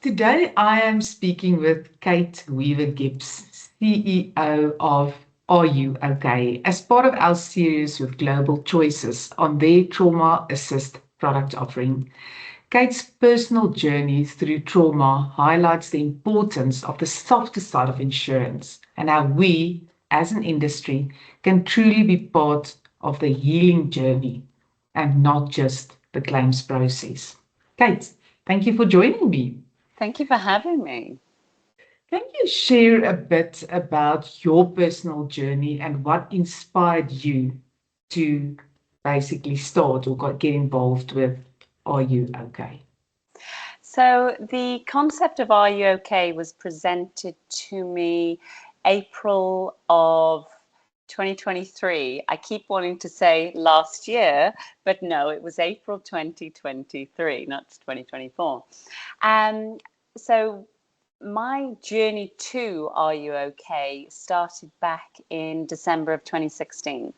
Today I am speaking with Kate Weaver-Gibbs, CEO of Are You OK? As part of our series with Global Choices on their Trauma Assist product offering. Kate's personal journey through trauma highlights the importance of the softer side of insurance and how we, as an industry, can truly be part of the healing journey and not just the claims process. Kate, thank you for joining me. Thank you for having me. Can you share a bit about your personal journey and what inspired you to basically start or get involved with Are You OK? So the concept of Are You OK was presented to me April of 2023. I keep wanting to say last year, but no, it was April 2023, not 2024. So my journey to Are You OK started back in December of 2016.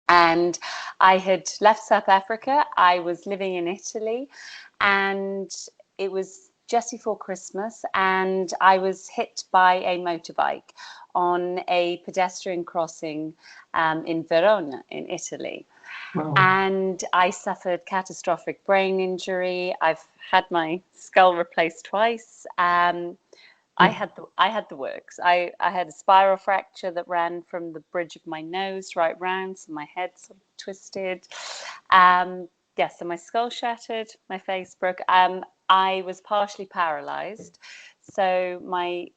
And I had left South Africa. I was living in Italy, and it was just before Christmas, and I was hit by a motorbike on a pedestrian crossing in Verona, in Italy. Wow. And I suffered catastrophic brain injury. I've had my skull replaced twice. I had the works. I had a spiral fracture that ran from the bridge of my nose right round, so my head sort of twisted. So my skull shattered, my face broke. I was partially paralyzed, so my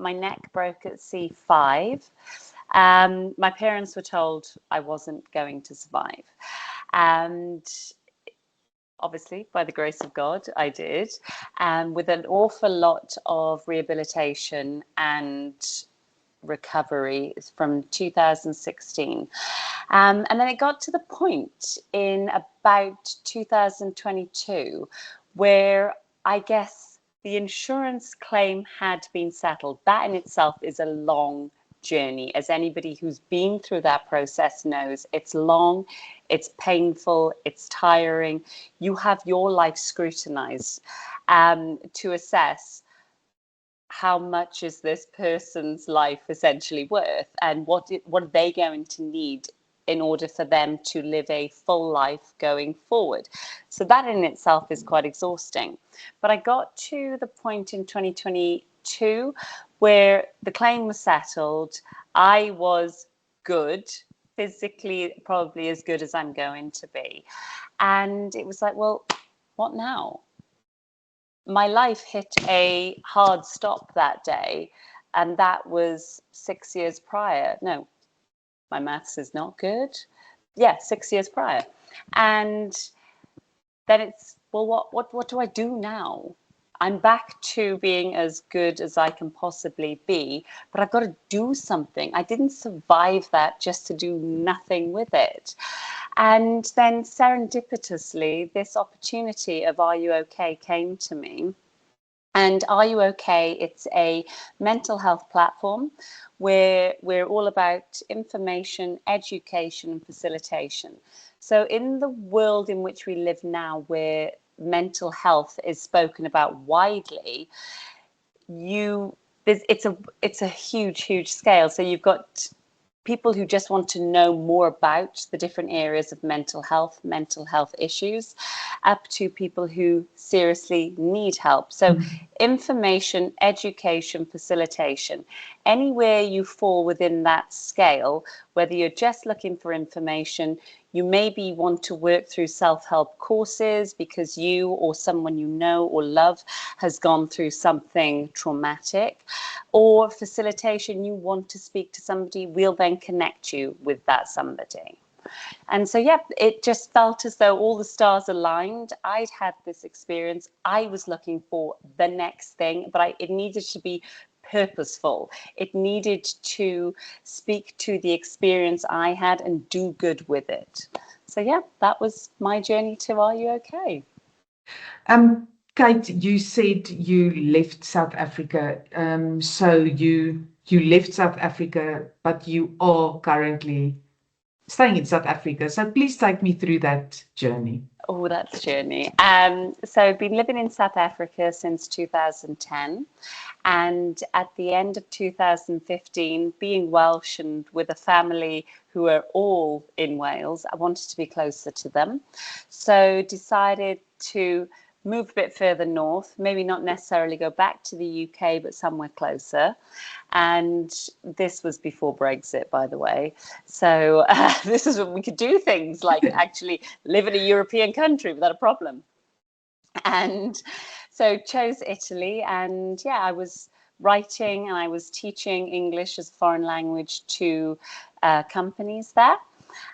neck broke at C5. My parents were told I wasn't going to survive, and obviously, by the grace of God, I did, with an awful lot of rehabilitation and recovery from 2016. And then it got to the point in about 2022 where I guess the insurance claim had been settled. That in itself is a long journey. As anybody who's been through that process knows, it's long, it's painful, it's tiring. You have your life scrutinized to assess how much is this person's life essentially worth, and what are they going to need in order for them to live a full life going forward. So that in itself is quite exhausting. But I got to the point in 2022 where the claim was settled. I was good, physically probably as good as I'm going to be. And it was like, well, what now? My life hit a hard stop that day, and that was 6 years prior. No, my maths is not good. Yeah, 6 years prior. And then it's, well, what do I do now? I'm back to being as good as I can possibly be, but I've got to do something. I didn't survive that just to do nothing with it. And then serendipitously, this opportunity of Are You OK came to me. And Are You OK? It's a mental health platform where we're all about information, education, and facilitation. So in the world in which we live now, where mental health is spoken about widely, it's a huge scale. So you've got people who just want to know more about the different areas of mental health issues, up to people who seriously need help. So information, education, facilitation, anywhere you fall within that scale, whether you're just looking for information, you maybe want to work through self-help courses because you or someone you know or love has gone through something traumatic, or facilitation, you want to speak to somebody, we'll then connect you with that somebody. And so, yeah, it just felt as though all the stars aligned. I'd had this experience. I was looking for the next thing, but it needed to be purposeful. It needed to speak to the experience I had and do good with it. So, yeah, that was my journey to Are You OK? Kate, you said you left South Africa. So you left South Africa, but you are currently staying in South Africa. So please take me through that journey. Oh, that's journey. So I've been living in South Africa since 2010. And at the end of 2015, being Welsh and with a family who are all in Wales, I wanted to be closer to them. So decided to move a bit further north, maybe not necessarily go back to the UK, but somewhere closer. And this was before Brexit, by the way. So this is when we could do things like actually live in a European country without a problem. And so chose Italy, and yeah, I was writing and I was teaching English as a foreign language to companies there.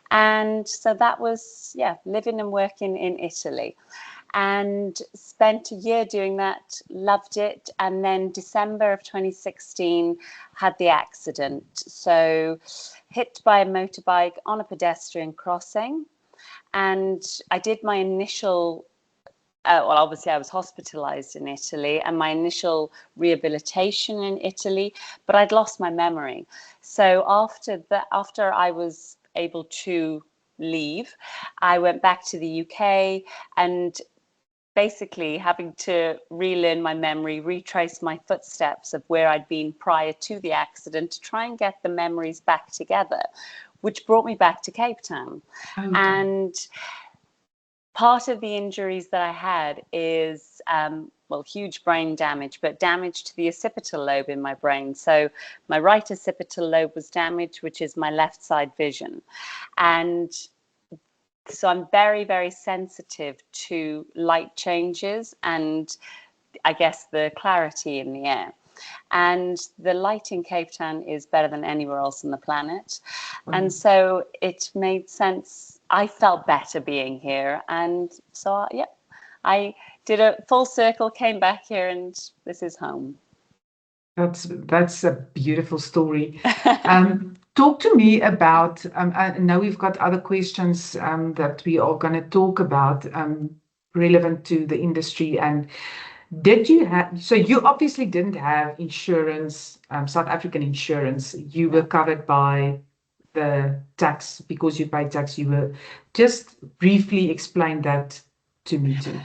And so that was, yeah, living and working in Italy. And spent a year doing that, loved it. And then December of 2016, had the accident. So hit by a motorbike on a pedestrian crossing. And I did my initial well, obviously I was hospitalized in Italy and my initial rehabilitation in Italy, but I'd lost my memory. So after I was able to leave, I went back to the UK and basically having to relearn my memory, retrace my footsteps of where I'd been prior to the accident to try and get the memories back together, which brought me back to Cape Town. Okay. And part of the injuries that I had is, well, huge brain damage, but damage to the occipital lobe in my brain. So my right occipital lobe was damaged, which is my left side vision. And so I'm very, very sensitive to light changes and I guess the clarity in the air. And the light in Cape Town is better than anywhere else on the planet. And so it made sense. I felt better being here. And so, yeah, I did a full circle, came back here, and this is home. That's a beautiful story. Talk to me about, I know we've got other questions that we are going to talk about relevant to the industry. And did you have, so you obviously didn't have insurance, South African insurance. You were covered by the tax because you pay tax. You were just briefly explain that to me too.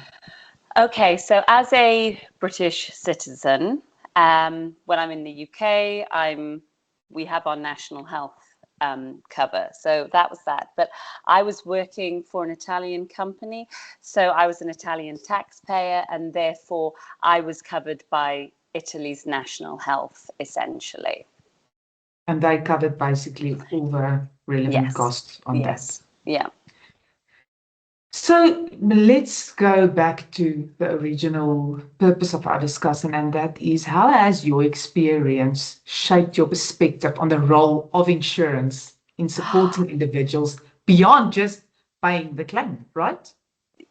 Okay, so as a British citizen, when I'm in the UK, we have our national health cover. So that was that. But I was working for an Italian company. So I was an Italian taxpayer, and therefore I was covered by Italy's national health, essentially. And they covered basically all the relevant costs on that. Yeah. So let's go back to the original purpose of our discussion, and that is, how has your experience shaped your perspective on the role of insurance in supporting individuals beyond just paying the claim, right?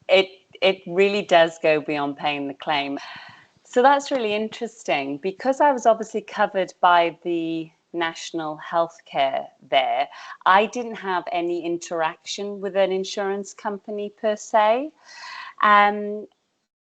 It really does go beyond paying the claim. So that's really interesting because I was obviously covered by the national healthcare there. I didn't have any interaction with an insurance company per se. The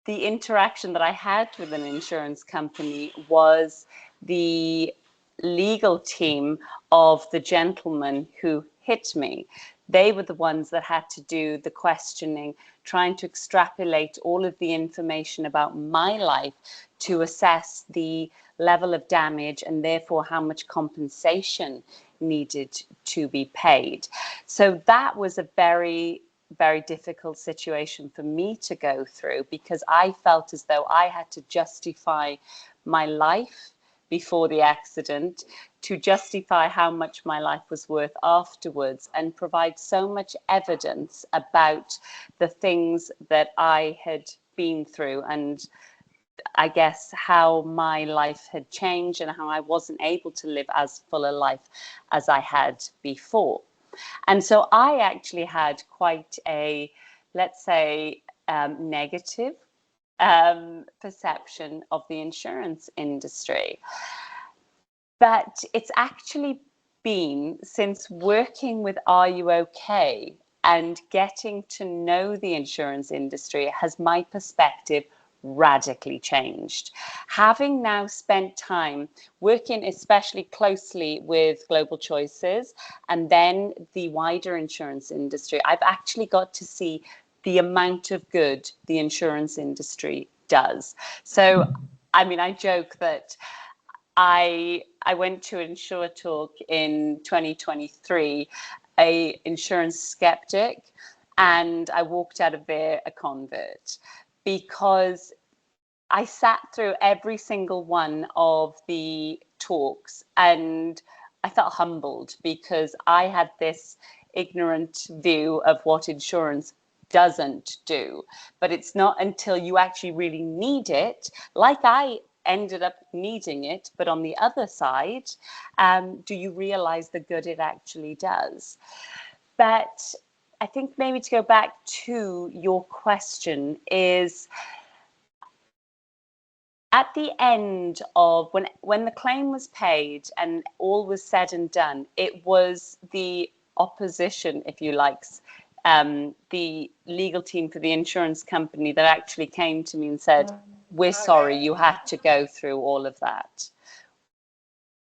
interaction that I had with an insurance company was the legal team of the gentleman who hit me. They were the ones that had to do the questioning, trying to extrapolate all of the information about my life to assess the level of damage and therefore how much compensation needed to be paid. So that was a very, very difficult situation for me to go through because I felt as though I had to justify my life before the accident to justify how much my life was worth afterwards and provide so much evidence about the things that I had been through and I guess how my life had changed and how I wasn't able to live as full a life as I had before. And so I actually had quite a, let's say, negative perception of the insurance industry. But it's actually been since working with Are You OK and getting to know the insurance industry has my perspective radically changed. Having now spent time working especially closely with Global Choices and then the wider insurance industry, I've actually got to see the amount of good the insurance industry does. So, I mean, I joke that I went to Insure Talk in 2023, a insurance skeptic, and I walked out of there a convert, because I sat through every single one of the talks and I felt humbled, because I had this ignorant view of what insurance doesn't do. But it's not until you actually really need it, like I ended up needing it, but on the other side, do you realize the good it actually does? But I think maybe to go back to your question is, at the end of when the claim was paid and all was said and done, it was the opposition, if you like, the legal team for the insurance company that actually came to me and said, "We're sorry you had to go through all of that.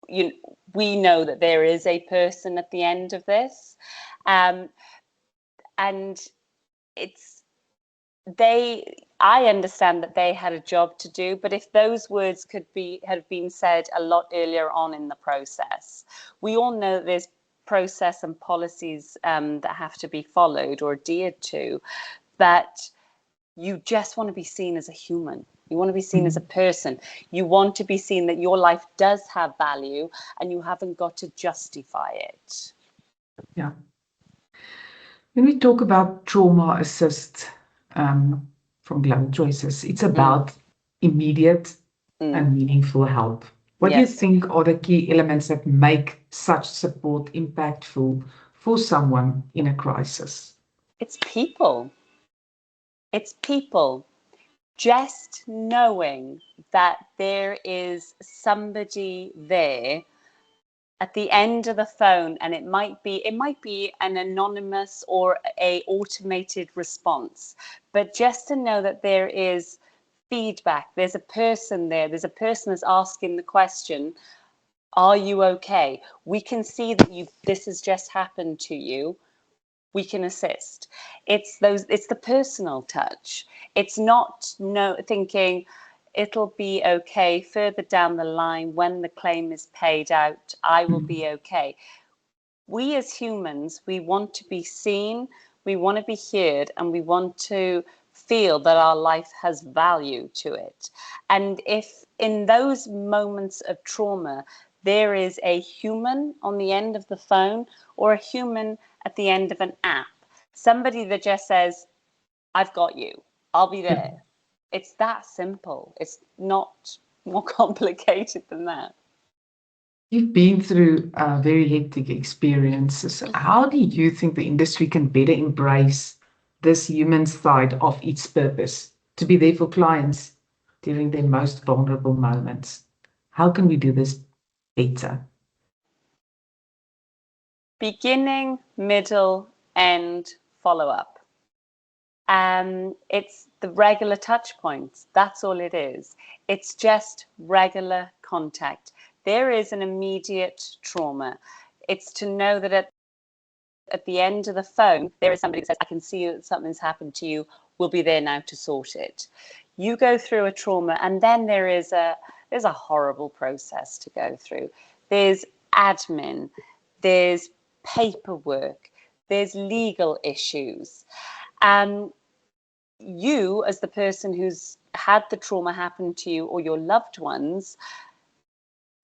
We know that there is a person at the end of this," and I understand that they had a job to do, but if those words had been said a lot earlier on in the process, we all know that there's process and policies that have to be followed or adhered to, but you just want to be seen as a human. You want to be seen as a person. You want to be seen that your life does have value and you haven't got to justify it. Yeah. When we talk about trauma assist from Global Choices, it's about immediate and meaningful help. What do you think are the key elements that make such support impactful for someone in a crisis? It's people. It's people. Just knowing that there is somebody there at the end of the phone, and it might be an anonymous or a automated response, but just to know that there is feedback, there's a person there, there's a person that's asking the question, "Are you okay? We can see that this has just happened to you. We can assist." It's the personal touch. It's not thinking it'll be okay further down the line when the claim is paid out, I will be okay. We as humans, we want to be seen, we want to be heard, and we want to feel that our life has value to it. And if in those moments of trauma, there is a human on the end of the phone or a human at the end of an app, somebody that just says, "I've got you, I'll be there." It's that simple. It's not more complicated than that. You've been through very hectic experiences. How do you think the industry can better embrace this human side of its purpose, to be there for clients during their most vulnerable moments? How can we do this better? Beginning, middle, end, follow up. It's the regular touch points. That's all it is. It's just regular contact. There is an immediate trauma. It's to know that at the end of the phone, there is somebody that says, "I can see that something's happened to you. We'll be there now to sort it." You go through a trauma, and then there's a horrible process to go through. There's admin, there's paperwork, there's legal issues. And you, as the person who's had the trauma happen to you or your loved ones,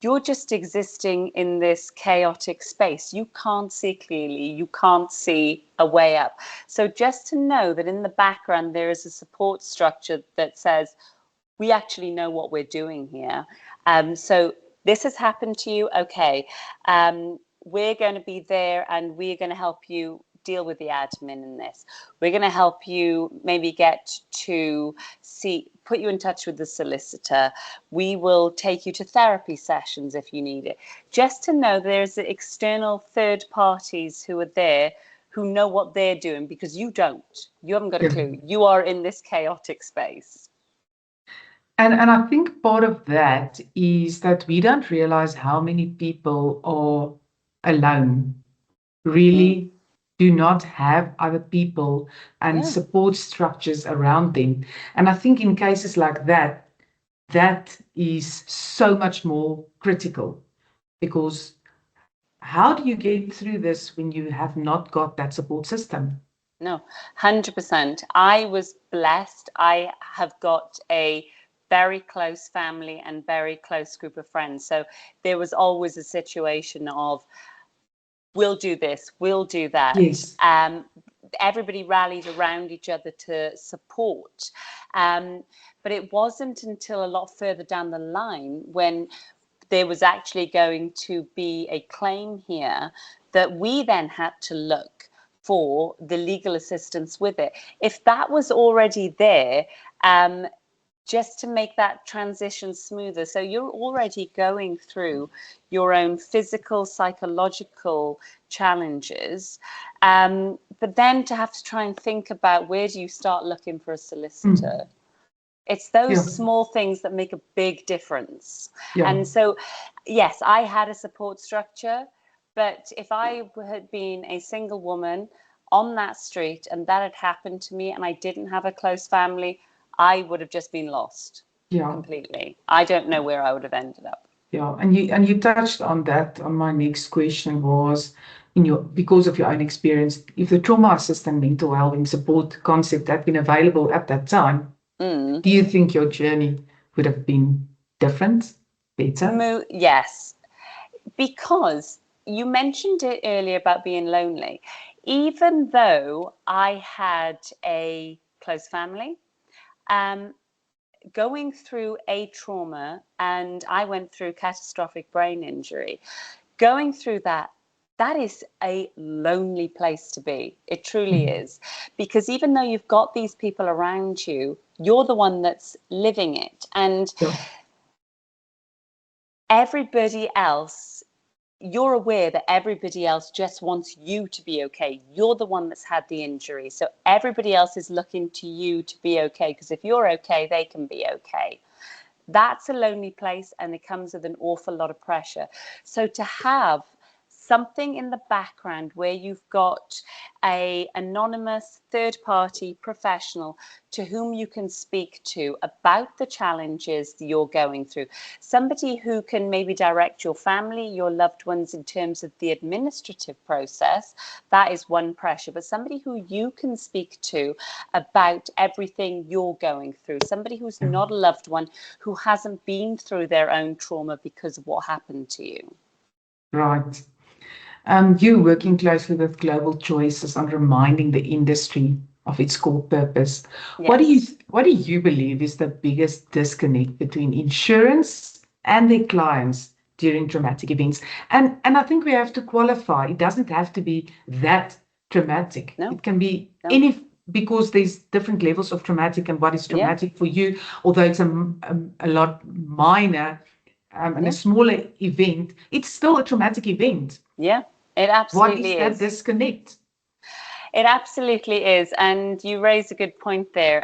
you're just existing in this chaotic space. You can't see clearly. You can't see a way up. So just to know that in the background, there is a support structure that says, we actually know what we're doing here. So this has happened to you. Okay. We're going to be there and we're going to help you deal with the admin in this. We're going to help you maybe put you in touch with the solicitor. We will take you to therapy sessions if you need it. Just to know there's external third parties who are there who know what they're doing, because you don't. You haven't got a clue. You are in this chaotic space. And I think part of that is that we don't realize how many people are alone, really do not have other people and Yeah. support structures around them. And I think in cases like that, that is so much more critical, because how do you get through this when you have not got that support system? No, 100%. I was blessed. I have got a very close family and very close group of friends. So there was always a situation of, we'll do this, we'll do that. Yes. Everybody rallied around each other to support. But it wasn't until a lot further down the line, when there was actually going to be a claim here, that we then had to look for the legal assistance with it. If that was already there, just to make that transition smoother. So you're already going through your own physical, psychological challenges. But then to have to try and think about, where do you start looking for a solicitor? It's those Yeah. small things that make a big difference. Yeah. And so, yes, I had a support structure, but if I had been a single woman on that street and that had happened to me and I didn't have a close family, I would have just been lost completely. I don't know where I would have ended up. Yeah, and you touched on that. On my next question was, because of your own experience, if the trauma assistant mental health and support concept had been available at that time, do you think your journey would have been different, better? Yes, because you mentioned it earlier about being lonely. Even though I had a close family, going through a trauma, and I went through catastrophic brain injury, going through that is a lonely place to be. It truly is. Because even though you've got these people around you, you're the one that's living it. And everybody else, you're aware that everybody else just wants you to be okay. You're the one that's had the injury. So everybody else is looking to you to be okay, because if you're okay, they can be okay. That's a lonely place, and it comes with an awful lot of pressure. So to have something in the background where you've got a anonymous third-party professional to whom you can speak to about the challenges you're going through, somebody who can maybe direct your family, your loved ones in terms of the administrative process, that is one pressure. But somebody who you can speak to about everything you're going through, somebody who's not a loved one, who hasn't been through their own trauma because of what happened to you. Right. You working closely with Global Choices on reminding the industry of its core purpose. Yes. What do you believe is the biggest disconnect between insurance and their clients during traumatic events? And I think we have to qualify. It doesn't have to be that traumatic. No. It can be any, because there's different levels of traumatic, and what is traumatic for you, although it's a lot minor. And a smaller event, it's still a traumatic event. Yeah, it absolutely is. What is that disconnect? It absolutely is. And you raise a good point there.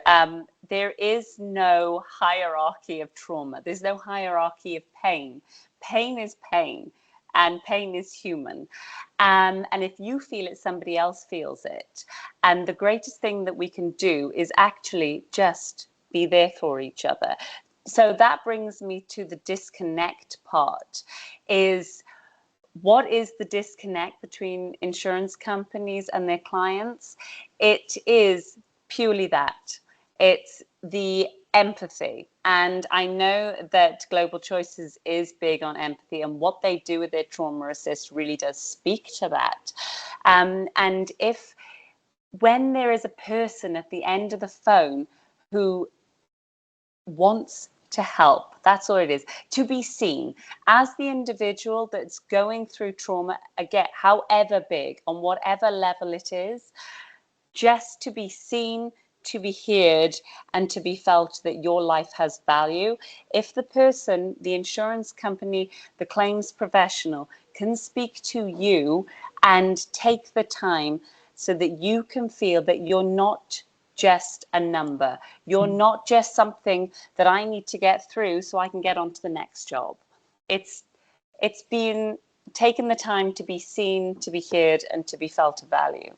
There is no hierarchy of trauma. There's no hierarchy of pain. Pain is pain, and pain is human. And if you feel it, somebody else feels it. And the greatest thing that we can do is actually just be there for each other. So that brings me to the disconnect part. Is what is the disconnect between insurance companies and their clients? It is purely that. It's the empathy. And I know that Global Choices is big on empathy, and what they do with their trauma assist really does speak to that. And if, when there is a person at the end of the phone who wants to help, that's all it is, to be seen as the individual that's going through trauma, again, however big, on whatever level it is, just to be seen, to be heard, and to be felt that your life has value. If the person, the insurance company, the claims professional can speak to you and take the time so that you can feel that you're not just a number. You're not just something that I need to get through so I can get on to the next job. It's being taken the time to be seen, to be heard, and to be felt of value.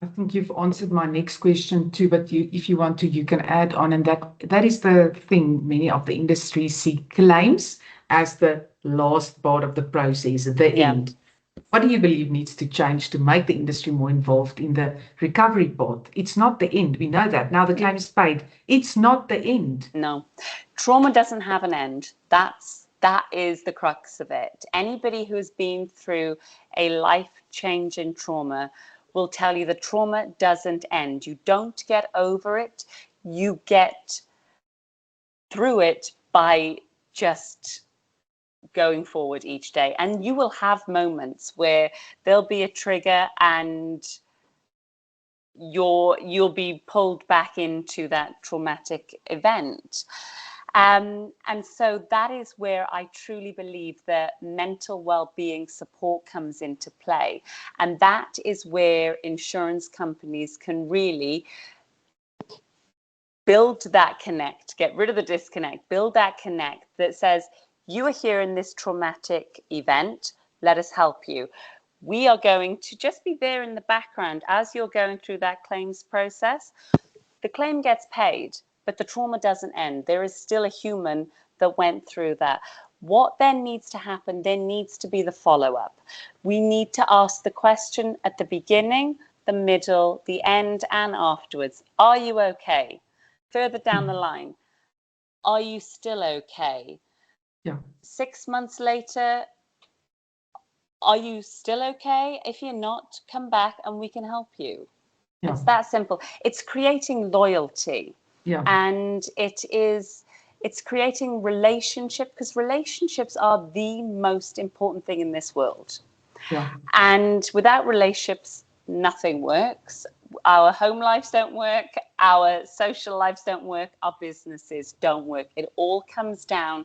I think you've answered my next question too, but if you want to, you can add on. And that is the thing many of the industries see claims as the last part of the process, the end. What do you believe needs to change to make the industry more involved in the recovery part? It's not the end. We know that. Now the claim is paid. It's not the end. No. Trauma doesn't have an end. That is the crux of it. Anybody who has been through a life-changing trauma will tell you that trauma doesn't end. You don't get over it. You get through it by just going forward each day. And you will have moments where there'll be a trigger and you'll be pulled back into that traumatic event. And so that is where I truly believe that mental well-being support comes into play. And that is where insurance companies can really build that connect, get rid of the disconnect, build that connect that says, you are here in this traumatic event, let us help you. We are going to just be there in the background as you're going through that claims process. The claim gets paid, but the trauma doesn't end. There is still a human that went through that. What then needs to happen? There needs to be the follow-up. We need to ask the question at the beginning, the middle, the end, and afterwards. Are you okay? Further down the line, are you still okay? Yeah. 6 months later, are you still okay? If you're not, come back and we can help you. Yeah. It's that simple. It's creating loyalty. Yeah. And it's creating relationship, because relationships are the most important thing in this world. Yeah. And without relationships, nothing works. Our home lives don't work, our social lives don't work, our businesses don't work. It all comes down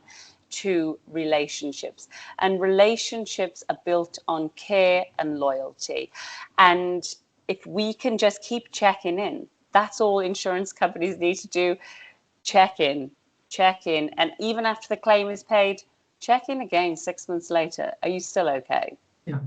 to relationships. And relationships are built on care and loyalty. And if we can just keep checking in, that's all insurance companies need to do. Check in. And even after the claim is paid, check in again 6 months later. Are you still okay? Yeah.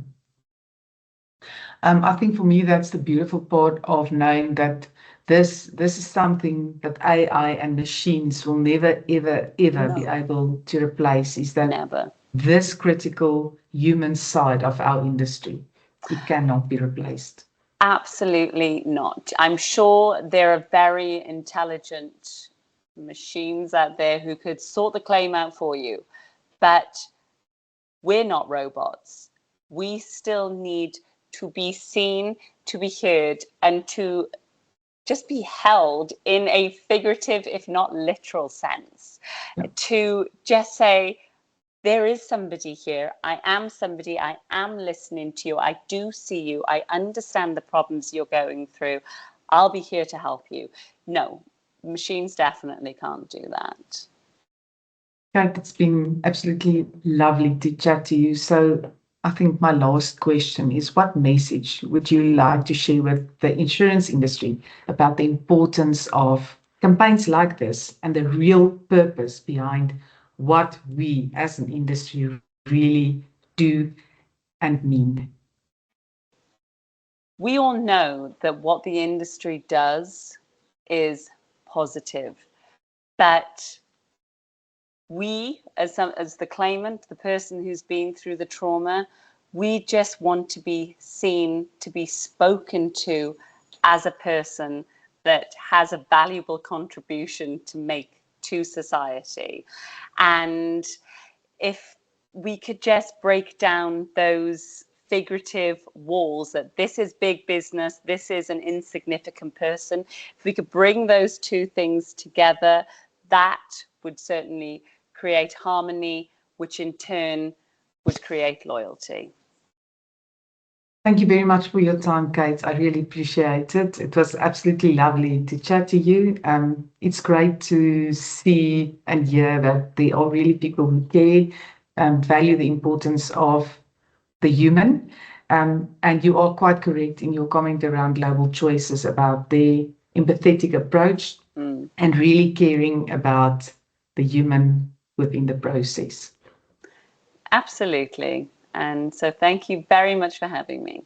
I think for me, that's the beautiful part of knowing that this is something that AI and machines will never, ever, ever be able to replace, is that this critical human side of our industry, it cannot be replaced. Absolutely not. I'm sure there are very intelligent machines out there who could sort the claim out for you, but we're not robots. We still need to be seen, to be heard, and to just be held in a figurative, if not literal sense. Yeah. To just say, there is somebody here. I am somebody. I am listening to you. I do see you. I understand the problems you're going through. I'll be here to help you. No, machines definitely can't do that. Kate, it's been absolutely lovely to chat to you. So I think my last question is, what message would you like to share with the insurance industry about the importance of campaigns like this and the real purpose behind what we as an industry really do and mean? We all know that what the industry does is positive, but we, as the claimant, the person who's been through the trauma, we just want to be seen, to be spoken to as a person that has a valuable contribution to make to society. And if we could just break down those figurative walls that this is big business, this is an insignificant person, if we could bring those two things together, that would certainly create harmony, which in turn would create loyalty. Thank you very much for your time, Kate. I really appreciate it. It was absolutely lovely to chat to you. It's great to see and hear that there are really people who care and value the importance of the human. And you are quite correct in your comment around global choices about the empathetic approach and really caring about the human within the process. Absolutely. And so thank you very much for having me.